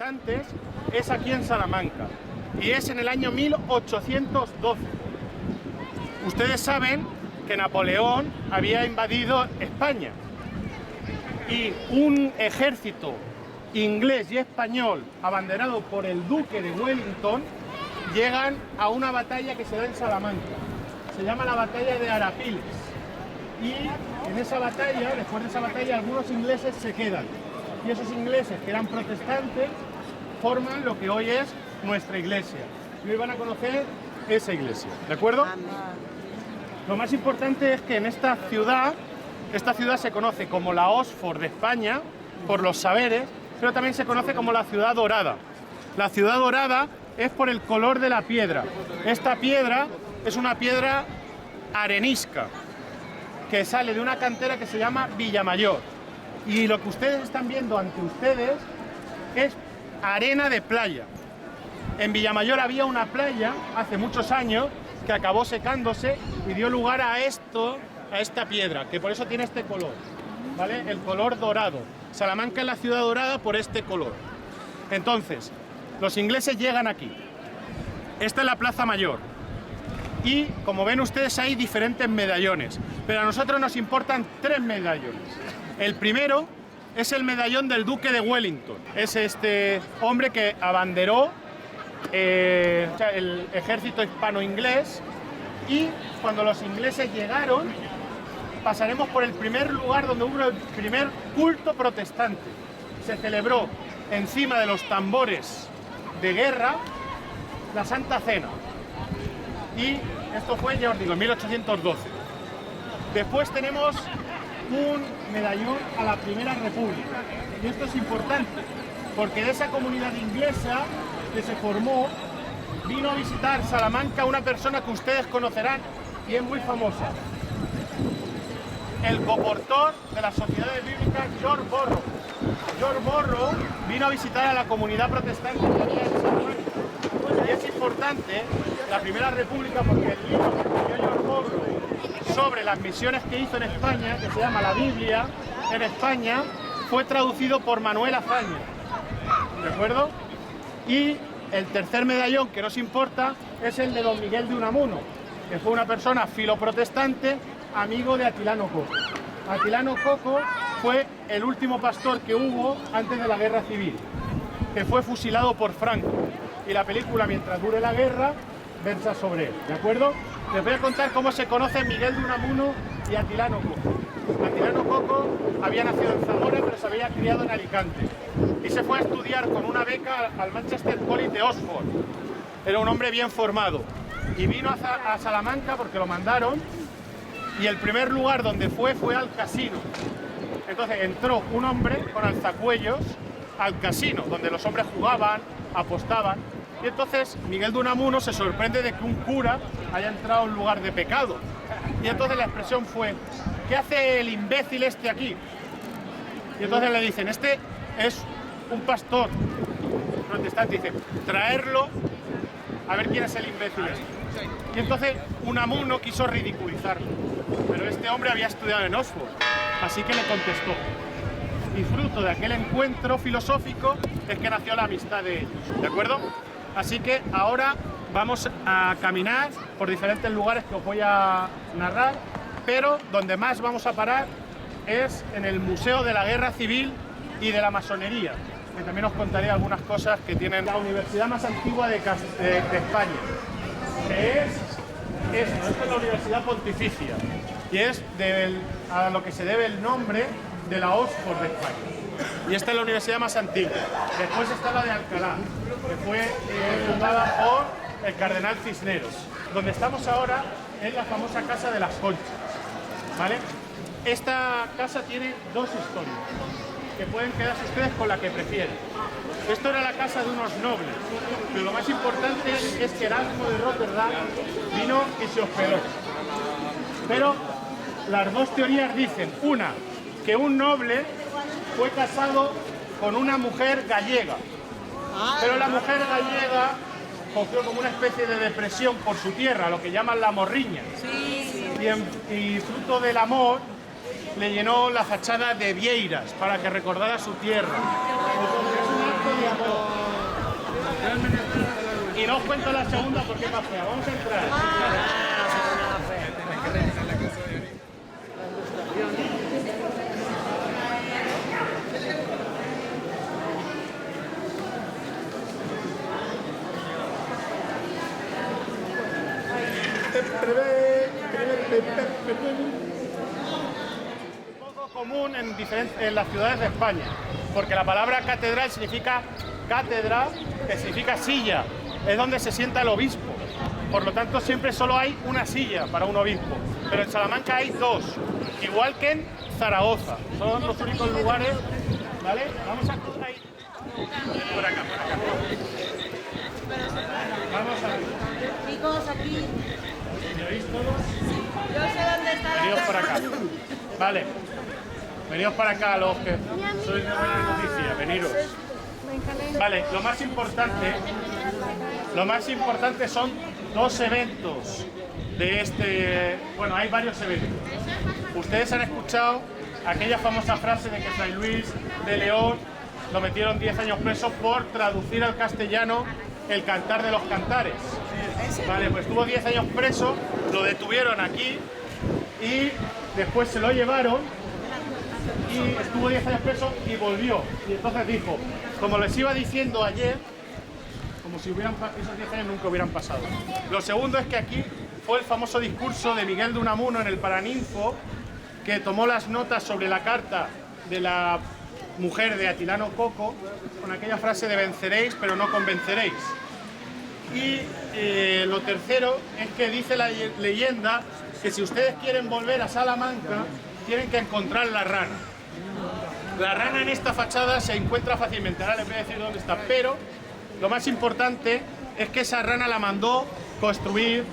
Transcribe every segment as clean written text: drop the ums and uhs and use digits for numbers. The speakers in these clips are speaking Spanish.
protestantes es aquí en Salamanca y es en el año 1812. Ustedes saben que Napoleón había invadido España y un ejército inglés y español abanderado por el duque de Wellington llegan a una batalla que se da en Salamanca. Se llama la batalla de Arapiles. Y en esa batalla, después de esa batalla, algunos ingleses se quedan. Y esos ingleses que eran protestantes forman lo que hoy es nuestra iglesia. Y hoy van a conocer esa iglesia, ¿de acuerdo? Lo más importante es que en esta ciudad se conoce como la Oxford de España, por los saberes, pero también se conoce como la ciudad dorada. La ciudad dorada es por el color de la piedra. Esta piedra es una piedra arenisca, que sale de una cantera que se llama Villamayor. Y lo que ustedes están viendo ante ustedes es arena de playa. En Villamayor había una playa hace muchos años que acabó secándose y dio lugar a esta piedra, que por eso tiene este color, ¿vale? El color dorado. Salamanca es la ciudad dorada por este color. Entonces, los ingleses llegan aquí. Esta es la Plaza Mayor. Y como ven ustedes hay diferentes medallones, pero a nosotros nos importan 3 medallones. El primero es el medallón del duque de Wellington. Es este hombre que abanderó el ejército hispano-inglés, y cuando los ingleses llegaron pasaremos por el primer lugar donde hubo el primer culto protestante. Se celebró encima de los tambores de guerra la Santa Cena. Y esto fue, ya os digo, en 1812. Después tenemos un medallón a la Primera República. Y esto es importante, porque de esa comunidad inglesa que se formó, vino a visitar Salamanca una persona que ustedes conocerán y es muy famosa. El coportor de las sociedades bíblicas, George Borrow. George Borrow vino a visitar a la comunidad protestante que había en Salamanca. Y es importante la Primera República porque el libro que escribió George Borrow sobre las misiones que hizo en España, que se llama La Biblia en España, fue traducido por Manuel Azaña, ¿de acuerdo? Y el tercer medallón que nos importa es el de don Miguel de Unamuno, que fue una persona filoprotestante, amigo de Atilano Coco. Atilano Coco fue el último pastor que hubo antes de la Guerra Civil, que fue fusilado por Franco. Y la película Mientras dure la guerra versa sobre él, ¿de acuerdo? Les voy a contar cómo se conocen Miguel de Unamuno y Atilano Coco. Atilano Coco había nacido en Zamora, pero se había criado en Alicante. Y se fue a estudiar con una beca al Manchester College de Oxford. Era un hombre bien formado. Y vino a Salamanca porque lo mandaron. Y el primer lugar donde fue al casino. Entonces entró un hombre con alzacuellos al casino, donde los hombres jugaban, apostaban. Y entonces Miguel de Unamuno se sorprende de que un cura haya entrado a un lugar de pecado. Y entonces la expresión fue: ¿qué hace el imbécil este aquí? Y entonces le dicen: este es un pastor protestante. Dice: traerlo a ver quién es el imbécil este. Y entonces Unamuno quiso ridiculizarlo, pero este hombre había estudiado en Oxford, así que le contestó. Y fruto de aquel encuentro filosófico es que nació la amistad de ellos, ¿de acuerdo? Así que ahora vamos a caminar por diferentes lugares que os voy a narrar, pero donde más vamos a parar es en el Museo de la Guerra Civil y de la Masonería, que también os contaré algunas cosas que tienen la universidad más antigua de España, que es esta es la Universidad Pontificia, y es a lo que se debe el nombre de la Oxford de España. Y esta es la universidad más antigua. Después está la de Alcalá, que fue fundada por el cardenal Cisneros. Donde estamos ahora es la famosa Casa de las Conchas, ¿vale? Esta casa tiene 2 historias, que pueden quedarse ustedes con la que prefieren. Esto era la casa de unos nobles, pero lo más importante es que Erasmo de Rotterdam vino y se hospedó. Pero las 2 teorías dicen: una, que un noble fue casado con una mujer gallega, pero la mujer gallega cogió como una especie de depresión por su tierra, lo que llaman la morriña, y fruto del amor le llenó la fachada de vieiras para que recordara su tierra. Entonces, es un acto de amor. Y no os cuento la segunda porque es más fea. Vamos a entrar. Poco común en las ciudades de España, porque la palabra catedral significa cátedra, que significa silla, es donde se sienta el obispo. Por lo tanto, siempre solo hay una silla para un obispo, pero en Salamanca hay dos, igual que en Zaragoza. Son los únicos lugares, ¿vale? Vamos a ahí. Por acá, por acá. Vamos a ver. Chicos, aquí. ¿Me oís todos? Yo sé dónde está la Venidos para acá. Vale. Venidos para acá los que sois de buena noticia. Veniros. Vale, lo más importante son dos eventos de este... Bueno, hay varios eventos. Ustedes han escuchado aquella famosa frase de que Fray Luis de León lo metieron 10 años preso por traducir al castellano el Cantar de los Cantares. Vale, pues estuvo 10 años preso, lo detuvieron aquí y después se lo llevaron y estuvo 10 años preso y volvió. Y entonces dijo, como les iba diciendo ayer, como si esos 10 años nunca hubieran pasado. Lo segundo es que aquí fue el famoso discurso de Miguel de Unamuno en el Paraninfo, que tomó las notas sobre la carta de la mujer de Atilano Coco, con aquella frase de venceréis, pero no convenceréis. Y lo tercero es que dice la leyenda que si ustedes quieren volver a Salamanca, tienen que encontrar la rana. La rana en esta fachada se encuentra fácilmente, ahora les voy a decir dónde está, pero lo más importante es que esa rana la mandó construir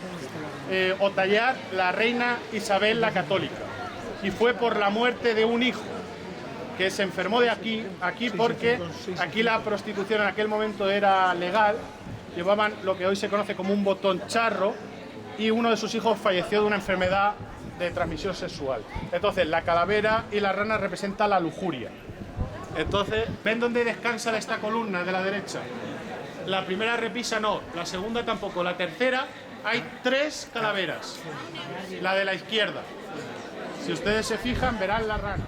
o tallar la reina Isabel la Católica, y fue por la muerte de un hijo que se enfermó de aquí porque aquí la prostitución en aquel momento era legal, llevaban lo que hoy se conoce como un botón charro, y uno de sus hijos falleció de una enfermedad de transmisión sexual. Entonces la calavera y la rana representan la lujuria. Entonces, ¿ven dónde descansa esta columna de la derecha? La primera repisa no, la segunda tampoco, la tercera hay 3 calaveras, la de la izquierda. Si ustedes se fijan, verán la rana.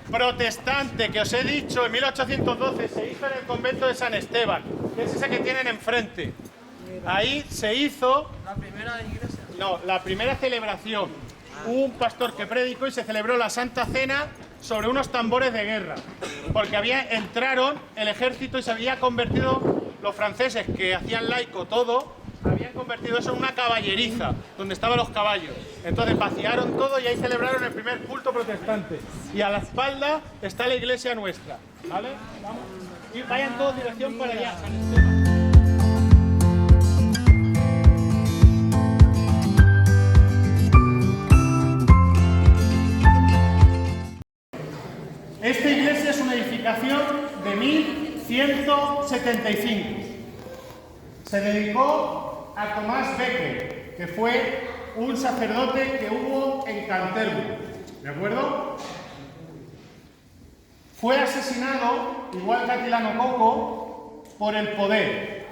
Protestante que os he dicho en 1812 se hizo en el convento de San Esteban, que es ese que tienen enfrente. Ahí se hizo la primera iglesia. No, la primera celebración. Hubo un pastor que predicó y se celebró la Santa Cena sobre unos tambores de guerra, porque entraron el ejército y se había convertido, los franceses que hacían laico todo, habían convertido eso en una caballeriza, donde estaban los caballos. Entonces vaciaron todo y ahí celebraron el primer culto protestante. Y a la espalda está la iglesia nuestra, ¿vale? Vamos. Y vayan todos en dirección para allá, San Esteban. Esta iglesia es una edificación de 1175. Se dedicó a Tomás Becket, que fue un sacerdote que hubo en Canterbury, ¿de acuerdo? Fue asesinado, igual que Atilano Coco, por el poder,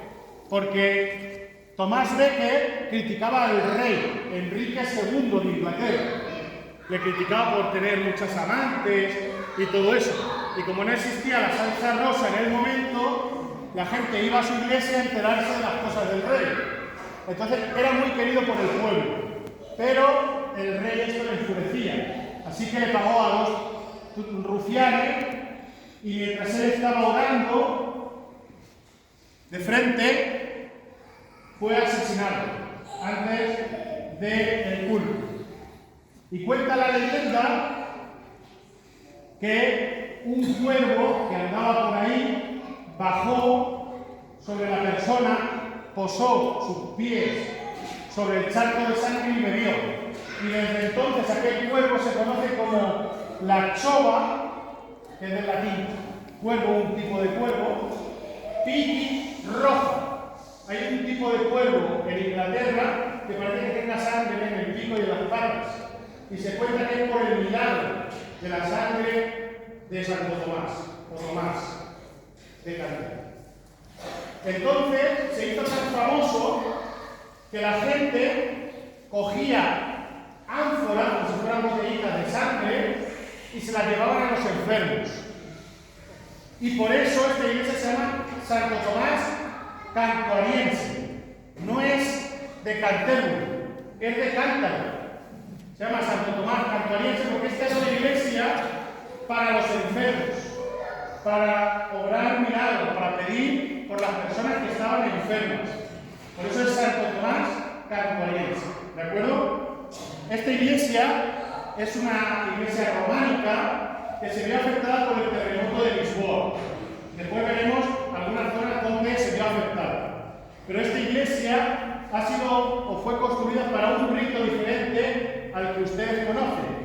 porque Tomás Becket criticaba al rey Enrique II de Inglaterra. Le criticaba por tener muchas amantes y todo eso. Y como no existía la salsa rosa en el momento, la gente iba a su iglesia a enterarse de las cosas del rey. Entonces era muy querido por el pueblo, pero el rey esto le enfurecía. Así que le pagó a los rufianes y mientras él estaba orando, de frente, fue asesinado antes del culto. Y cuenta la leyenda que un cuervo que andaba por ahí bajó sobre la persona, posó sus pies sobre el charco de sangre y bebió. Y desde entonces aquel cuervo se conoce como la chova, que es del latín, cuervo, un tipo de cuervo, piqui roja. Hay un tipo de cuervo en Inglaterra que parece que tenga sangre en el pico y en las patas. Y se cuenta que es por el milagro de la sangre de Santo Tomás, o Tomás de Cantera. Entonces se hizo tan famoso que la gente cogía ánforas, como si fueran botellitas de sangre, y se las llevaban a los enfermos. Y por eso esta iglesia se llama Santo Tomás Cantuariense. No es de Canterbury, es de Cántaro. Se llama Santo Tomás Cantuariense porque esta es una iglesia para los enfermos, para obrar milagros, para pedir por las personas que estaban enfermas. Por eso es Santo Tomás Cantuariense. ¿De acuerdo? Esta iglesia es una iglesia románica que se vio afectada por el terremoto de Lisboa. Después veremos algunas zonas donde se vio afectada. Pero esta iglesia ha sido o fue construida para un rito diferente al que ustedes conocen.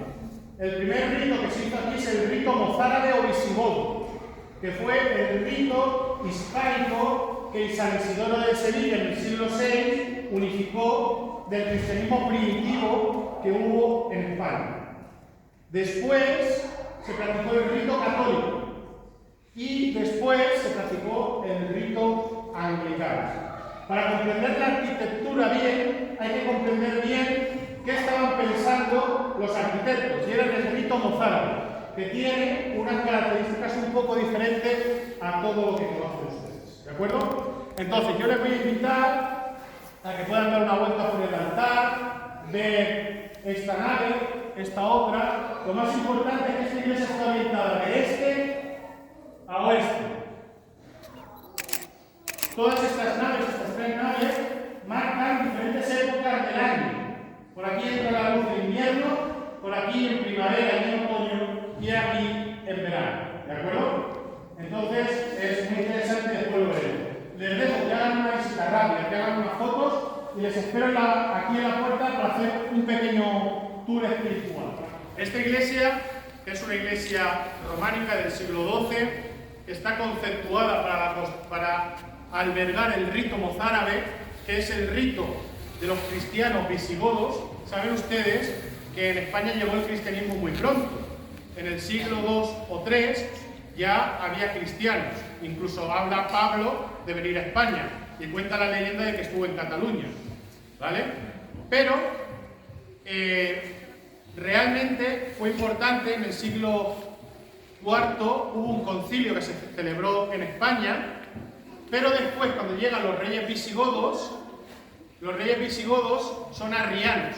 El primer rito que se hizo aquí es el rito mozárabe o visigodo, que fue el rito hispánico que San Isidoro de Sevilla en el siglo VI unificó del cristianismo primitivo que hubo en España. Después se practicó el rito católico y después se practicó el rito anglicano. Para comprender la arquitectura bien, hay que comprender bien qué estaban pensando los arquitectos, y era el rito mozárabe, que tiene unas características un poco diferentes a todo lo que conocen ustedes. ¿De acuerdo? Entonces, yo les voy a invitar a que puedan dar una vuelta por el altar, ver esta nave, esta otra. Lo más importante es que esta iglesia está orientada de este a oeste. Todas estas naves, estas tres naves, marcan diferentes épocas del año. Por aquí entra la luz de invierno, por aquí en primavera y en otoño, y aquí en verano. ¿De acuerdo? Entonces es muy interesante, después lo veremos. Les dejo que hagan una visita rápida, que hagan unas fotos, y les espero aquí en la puerta para hacer un pequeño tour espiritual. Esta iglesia, que es una iglesia románica del siglo XII, está conceptuada para albergar el rito mozárabe, que es el rito de los cristianos visigodos. Saben ustedes que en España llegó el cristianismo muy pronto. En el siglo II o III ya había cristianos. Incluso habla Pablo de venir a España y cuenta la leyenda de que estuvo en Cataluña. ¿Vale? Pero realmente fue importante. En el siglo IV hubo un concilio que se celebró en España, pero después, cuando llegan los reyes visigodos son arrianos,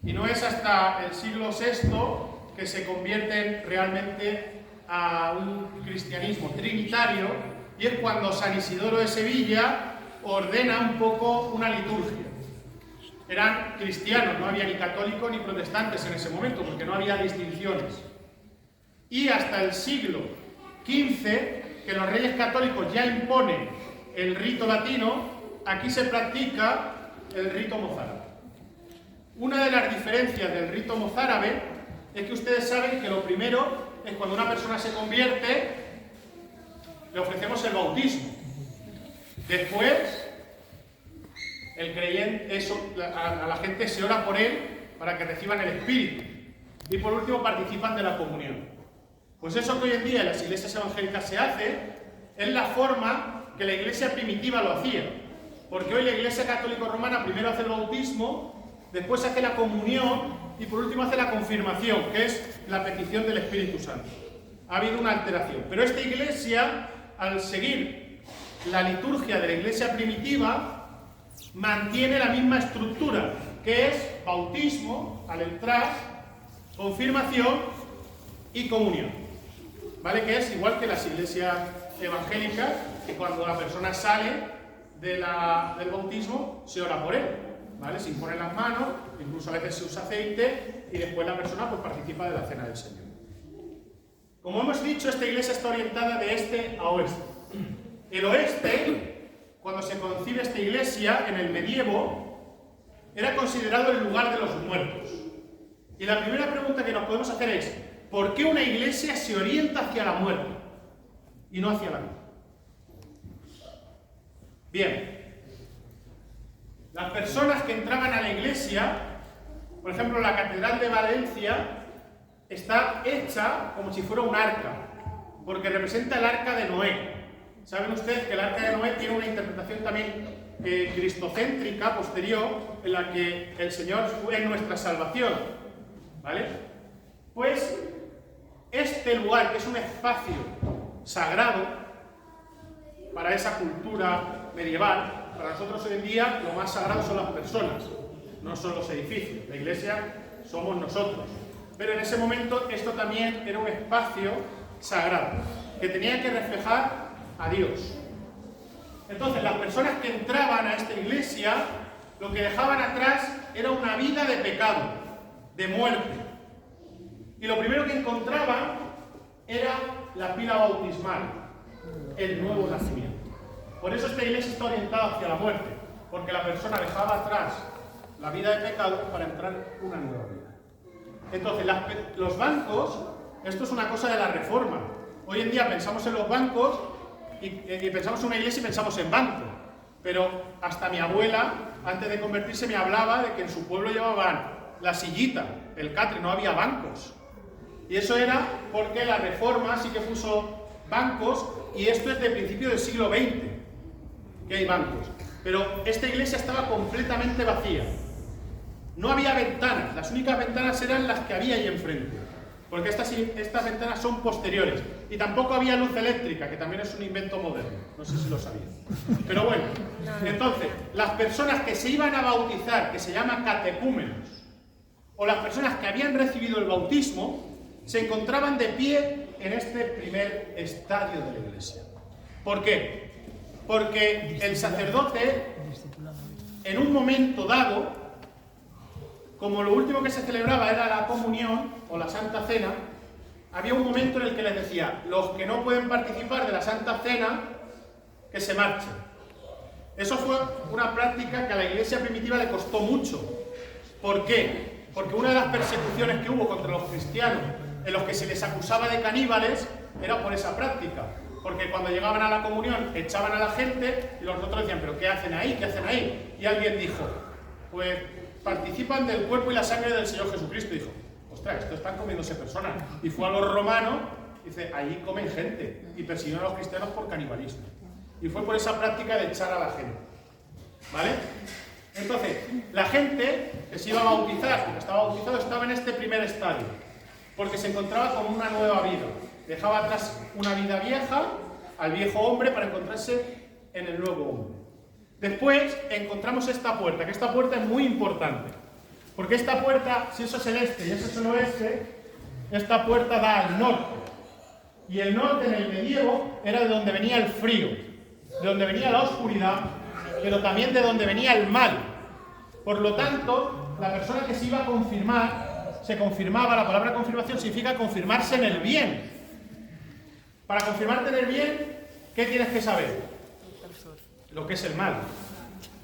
y no es hasta el siglo VI que se convierten realmente a un cristianismo trinitario, y es cuando San Isidoro de Sevilla ordena un poco una liturgia. Eran cristianos, no había ni católicos ni protestantes en ese momento, porque no había distinciones. Y hasta el siglo XV, que los reyes católicos ya imponen el rito latino, aquí se practica el rito mozárabe. Una de las diferencias del rito mozárabe es que ustedes saben que lo primero es cuando una persona se convierte, le ofrecemos el bautismo. Después, el creyente, a la gente se ora por él para que reciban el Espíritu. Y por último, participan de la comunión. Pues eso que hoy en día en las iglesias evangélicas se hace es la forma que la iglesia primitiva lo hacía. Porque hoy la iglesia católica romana primero hace el bautismo, después hace la comunión y por último hace la confirmación, que es la petición del Espíritu Santo. Ha habido una alteración. Pero esta iglesia, al seguir la liturgia de la iglesia primitiva, mantiene la misma estructura, que es bautismo al entrar, confirmación y comunión. ¿Vale? Que es igual que las iglesias evangélicas, que cuando la persona sale del bautismo se ora por él, ¿vale? Se imponen las manos, incluso a veces se usa aceite y después la persona pues participa de la cena del Señor. Como hemos dicho, esta iglesia está orientada de este a oeste. El oeste, cuando se concibe esta iglesia en el medievo, era considerado el lugar de los muertos. Y la primera pregunta que nos podemos hacer es, ¿por qué una iglesia se orienta hacia la muerte y no hacia la vida? Bien, las personas que entraban a la iglesia, por ejemplo, la Catedral de Valencia está hecha como si fuera un arca, porque representa el arca de Noé. Saben ustedes que el arca de Noé tiene una interpretación también cristocéntrica posterior, en la que el Señor es nuestra salvación, ¿vale? Pues este lugar, que es un espacio sagrado para esa cultura medieval, para nosotros hoy en día lo más sagrado son las personas, no son los edificios. La iglesia somos nosotros. Pero en ese momento esto también era un espacio sagrado, que tenía que reflejar a Dios. Entonces, las personas que entraban a esta iglesia, lo que dejaban atrás era una vida de pecado, de muerte. Y lo primero que encontraban era la pila bautismal, el nuevo nacimiento. Por eso esta iglesia está orientada hacia la muerte, porque la persona dejaba atrás la vida de pecado para entrar en una nueva vida. Entonces, los bancos, esto es una cosa de la Reforma. Hoy en día pensamos en los bancos y pensamos en una iglesia y pensamos en banco. Pero hasta mi abuela, antes de convertirse, me hablaba de que en su pueblo llevaban la sillita, el catre, no había bancos. Y eso era porque la Reforma sí que puso bancos, y esto es de principio del siglo XX, que hay bancos. Pero esta iglesia estaba completamente vacía. No había ventanas, las únicas ventanas eran las que había ahí enfrente, porque estas ventanas son posteriores. Y tampoco había luz eléctrica, que también es un invento moderno, no sé si lo sabían. Pero bueno, entonces, las personas que se iban a bautizar, que se llaman catecúmenos, o las personas que habían recibido el bautismo, se encontraban de pie en este primer estadio de la iglesia. ¿Por qué? Porque el sacerdote, en un momento dado, como lo último que se celebraba era la comunión o la Santa Cena, había un momento en el que les decía, los que no pueden participar de la Santa Cena, que se marchen. Eso fue una práctica que a la iglesia primitiva le costó mucho. ¿Por qué? Porque una de las persecuciones que hubo contra los cristianos, en los que se les acusaba de caníbales, era por esa práctica. Porque cuando llegaban a la comunión, echaban a la gente, y los otros decían, ¿pero qué hacen ahí? ¿Qué hacen ahí? Y alguien dijo, pues participan del cuerpo y la sangre del Señor Jesucristo. Y dijo, ostras, esto están comiéndose personas. Y fue a los romanos, dice, allí comen gente. Y persiguieron a los cristianos por canibalismo. Y fue por esa práctica de echar a la gente. ¿Vale? Entonces, la gente que se iba a bautizar, que estaba bautizado, estaba en este primer estadio. Porque se encontraba con una nueva vida. Dejaba atrás una vida vieja, al viejo hombre, para encontrarse en el nuevo hombre. Después encontramos esta puerta, que esta puerta es muy importante. Porque esta puerta, si eso es el este y eso es el oeste, esta puerta da al norte. Y el norte en el medievo era de donde venía el frío, de donde venía la oscuridad, pero también de donde venía el mal. Por lo tanto, la persona que se iba a confirmar, se confirmaba, la palabra confirmación significa confirmarse en el bien. Para confirmarte en el bien, ¿qué tienes que saber? Lo que es el mal.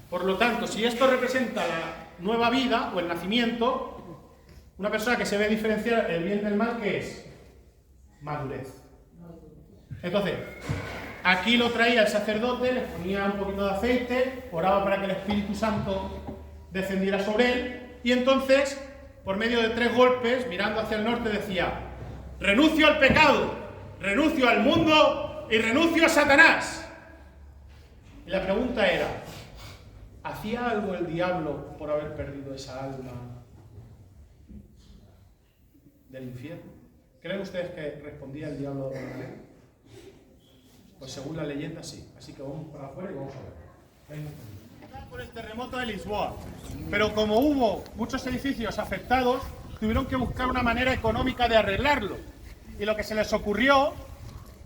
Por lo tanto, si esto representa la nueva vida o el nacimiento, una persona que se ve diferenciar el bien del mal, ¿qué es? Madurez. Entonces, aquí lo traía el sacerdote, le ponía un poquito de aceite, oraba para que el Espíritu Santo descendiera sobre él, y entonces, por medio de 3 golpes, mirando hacia el norte, decía, renuncio al pecado, renuncio al mundo y renuncio a Satanás. Y la pregunta era, ¿hacía algo el diablo por haber perdido esa alma del infierno? ¿Creen ustedes que respondía el diablo de alguna manera? Pues según la leyenda sí. Así que vamos para afuera y vamos a ver. Por el terremoto de Lisboa. Pero como hubo muchos edificios afectados, tuvieron que buscar una manera económica de arreglarlo. Y lo que se les ocurrió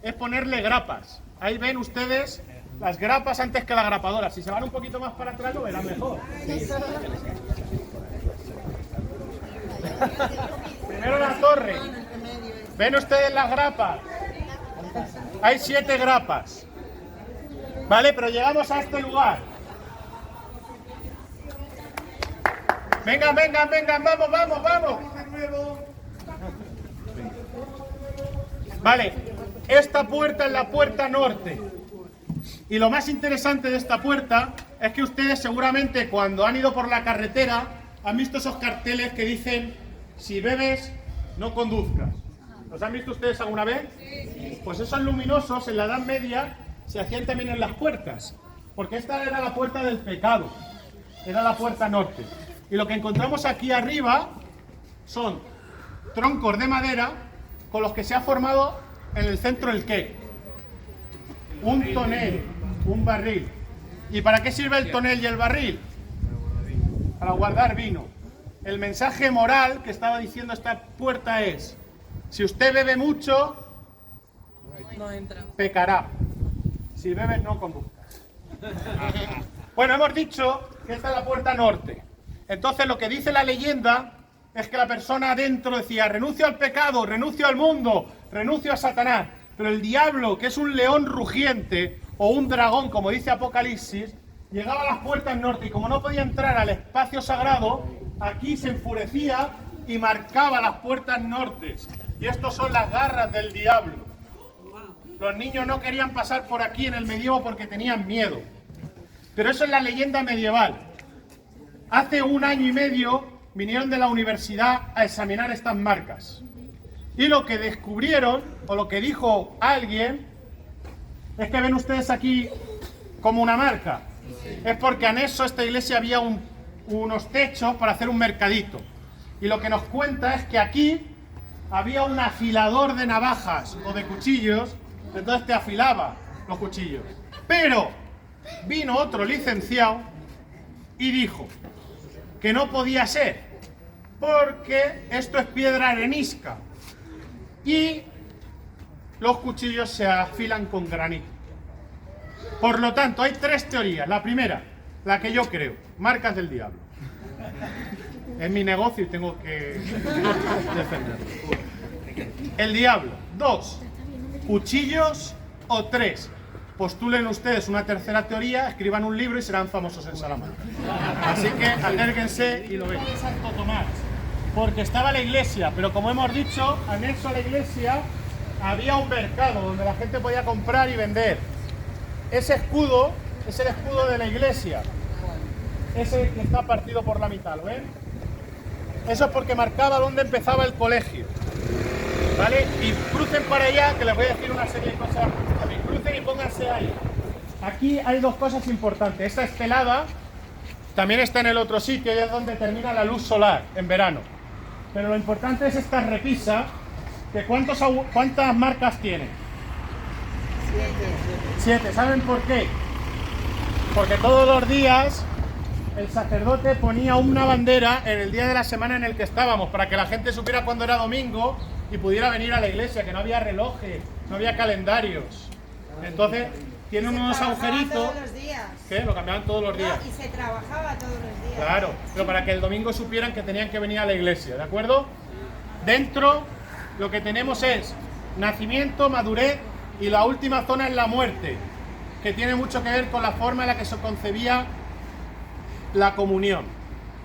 es ponerle grapas. Ahí ven ustedes las grapas antes que la grapadora. Si se van un poquito más para atrás lo verán mejor. Primero la torre. ¿Ven ustedes las grapas? Hay 7 grapas. ¿Vale? Pero llegamos a este lugar. Vengan, vengan, vengan, vamos, vamos, vamos. Vale, esta puerta es la puerta norte. Y lo más interesante de esta puerta es que ustedes seguramente cuando han ido por la carretera han visto esos carteles que dicen: si bebes, no conduzcas. ¿Los han visto ustedes alguna vez? Pues esos luminosos en la Edad Media se hacían también en las puertas, porque esta era la puerta del pecado, era la puerta norte. Y lo que encontramos aquí arriba son troncos de madera con los que se ha formado en el centro el qué, un tonel, un barril. ¿Y para qué sirve el tonel y el barril? Para guardar vino. El mensaje moral que estaba diciendo esta puerta es: si usted bebe mucho, No entra. pecará. Si bebes, no conduzcas. Bueno, hemos dicho que esta es la puerta norte. Entonces lo que dice la leyenda es que la persona adentro decía: renuncio al pecado, renuncio al mundo, renuncio a Satanás. Pero el diablo, que es un león rugiente o un dragón, como dice Apocalipsis, llegaba a las puertas norte y como no podía entrar al espacio sagrado, aquí se enfurecía y marcaba las puertas nortes. Y estos son las garras del diablo. Los niños no querían pasar por aquí en el medievo porque tenían miedo. Pero eso es la leyenda medieval. Hace 1 año y medio vinieron de la universidad a examinar estas marcas. Y lo que descubrieron, o lo que dijo alguien, es que ven ustedes aquí como una marca. Es porque anexo a esta iglesia había unos techos para hacer un mercadito. Y lo que nos cuenta es que aquí había un afilador de navajas o de cuchillos, entonces te afilaba los cuchillos. Pero vino otro licenciado y dijo que no podía ser, porque esto es piedra arenisca y los cuchillos se afilan con granito. Por lo tanto, hay 3 teorías. La primera, la que yo creo, marcas del diablo. Es mi negocio y tengo que defenderlo. El diablo. 2, cuchillos. O 3, postulen ustedes una tercera teoría, escriban un libro y serán famosos en Salamanca. Así que acérquense y lo ven. Santo Tomás, porque estaba la iglesia, pero como hemos dicho, anexo a la iglesia había un mercado donde la gente podía comprar y vender. Ese escudo es el escudo de la iglesia, ese que está partido por la mitad, ¿lo ven? Eso es porque marcaba dónde empezaba el colegio, ¿vale? Y crucen para allá, que les voy a decir una serie de cosas. También crucen y pónganse ahí. Aquí hay 2 cosas importantes. Esta estelada también está en el otro sitio y es donde termina la luz solar en verano. Pero lo importante es esta repisa, que ¿cuántas marcas tiene? 7. ¿Saben por qué? Porque todos los días el sacerdote ponía una bandera en el día de la semana en el que estábamos, para que la gente supiera cuándo era domingo y pudiera venir a la iglesia, que no había relojes, no había calendarios. Entonces, tienen unos agujeritos. Todos los días. ¿Qué? Lo cambiaban todos los días. No, y se trabajaba todos los días. Claro, pero para que el domingo supieran que tenían que venir a la iglesia, ¿de acuerdo? Dentro lo que tenemos es nacimiento, madurez y la última zona es la muerte, que tiene mucho que ver con la forma en la que se concebía la comunión.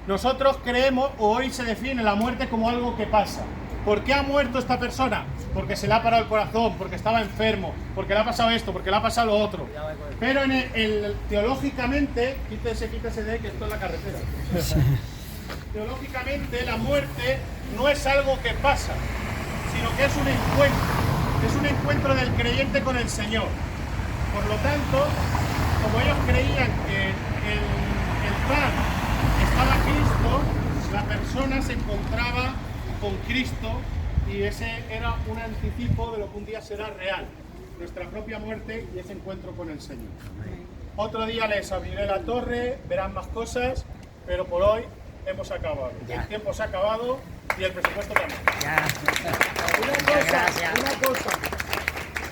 Nosotros creemos, o hoy se define la muerte como algo que pasa. ¿Por qué ha muerto esta persona? Porque se le ha parado el corazón, porque estaba enfermo, porque le ha pasado esto, porque le ha pasado lo otro. Pero teológicamente, quítese de que esto es la carretera. Teológicamente la muerte no es algo que pasa, sino que es un encuentro del creyente con el Señor. Por lo tanto, como ellos creían que el pan estaba Cristo, la persona se encontraba con Cristo y ese era un anticipo de lo que un día será real, nuestra propia muerte y ese encuentro con el Señor. Otro día les abriré la torre, verán más cosas, pero por hoy hemos acabado. El tiempo se ha acabado y el presupuesto también. Una cosa.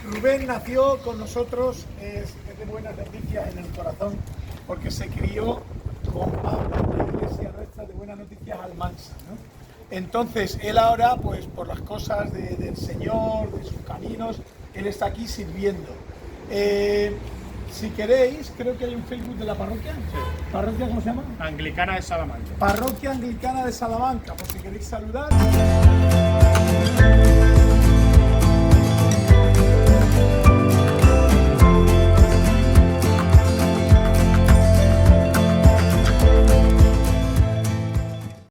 Rubén nació con nosotros, es de buenas noticias en el corazón, porque se crió con Pablo en la iglesia nuestra de Buenas Noticias Almansa, ¿no? Entonces, él ahora, pues por las cosas del Señor, de sus caminos, él está aquí sirviendo. Si queréis, creo que hay un Facebook de la parroquia. Sí. ¿Parroquia cómo se llama? Anglicana de Salamanca. Parroquia Anglicana de Salamanca, por si queréis saludar.